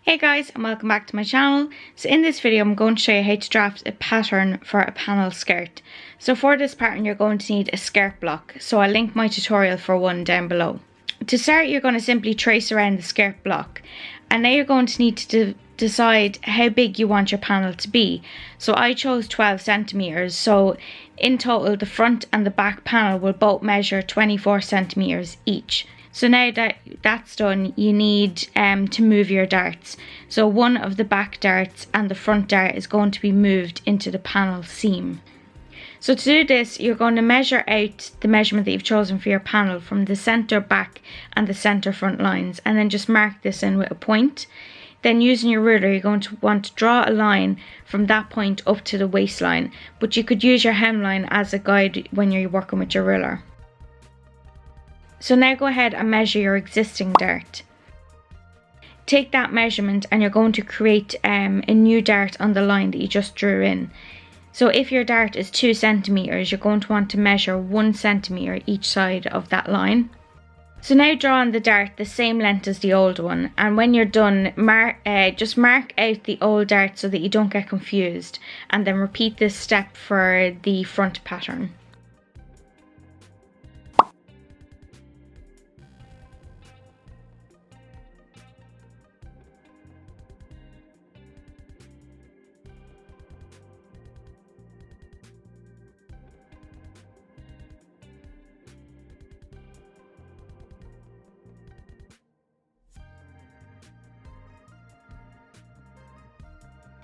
Hey guys, and welcome back to my channel. So in this video I'm going to show you how to draft a pattern for a panel skirt. So for this pattern you're going to need a skirt block, so I'll link my tutorial for one down below. To start, you're going to simply trace around the skirt block, and now you're going to need to decide how big you want your panel to be. So I chose 12 centimeters, so in total the front and the back panel will both measure 24 centimeters each. So now that that's done, you need to move your darts. So one of the back darts and the front dart is going to be moved into the panel seam. So to do this, you're going to measure out the measurement that you've chosen for your panel from the centre back and the centre front lines, and then just mark this in with a point. Then using your ruler, you're going to want to draw a line from that point up to the waistline, but you could use your hemline as a guide when you're working with your ruler. So now go ahead and measure your existing dart. Take that measurement and you're going to create a new dart on the line that you just drew in. So if your dart is 2 centimeters, you're going to want to measure 1 centimeter each side of that line. So now draw on the dart the same length as the old one, and when you're done, just mark out the old dart so that you don't get confused, and then repeat this step for the front pattern.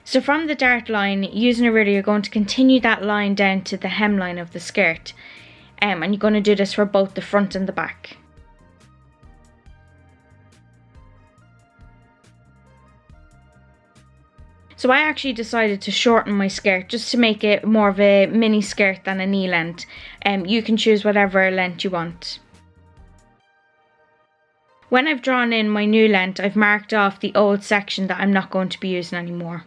So from the dart line, using a ruler, you're going to continue that line down to the hemline of the skirt. And you're going to do this for both the front and the back. So I actually decided to shorten my skirt just to make it more of a mini skirt than a knee length. You can choose whatever length you want. When I've drawn in my new length, I've marked off the old section that I'm not going to be using anymore.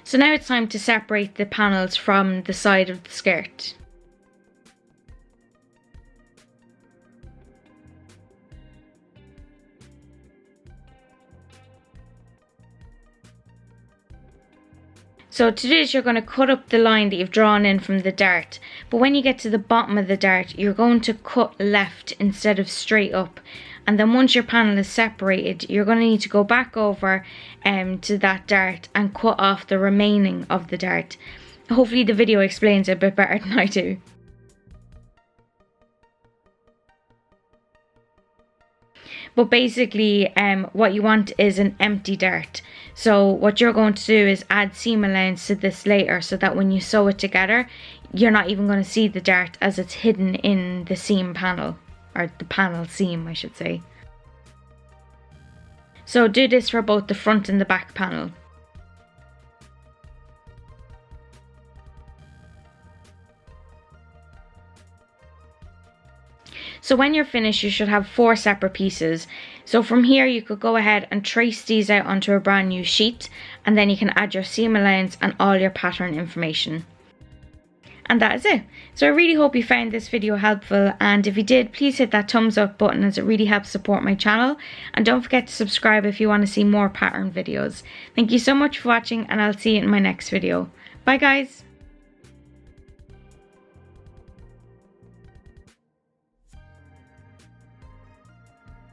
So now it's time to separate the panels from the side of the skirt. So to do this, you're going to cut up the line that you've drawn in from the dart, but when you get to the bottom of the dart, you're going to cut left instead of straight up. And then once your panel is separated, you're going to need to go back over to that dart and cut off the remaining of the dart. Hopefully the video explains it a bit better than I do. But basically what you want is an empty dart. So what you're going to do is add seam allowance to this later, so that when you sew it together, you're not even going to see the dart as it's hidden in the seam panel. Or the panel seam, I should say. So do this for both the front and the back panel. So when you're finished, you should have 4 separate pieces. So from here you could go ahead and trace these out onto a brand new sheet, and then you can add your seam allowance and all your pattern information. And that is it. So I really hope you found this video helpful, and if you did, please hit that thumbs up button as it really helps support my channel, and don't forget to subscribe if you want to see more pattern videos. Thank you so much for watching, and I'll see you in my next video. Bye guys!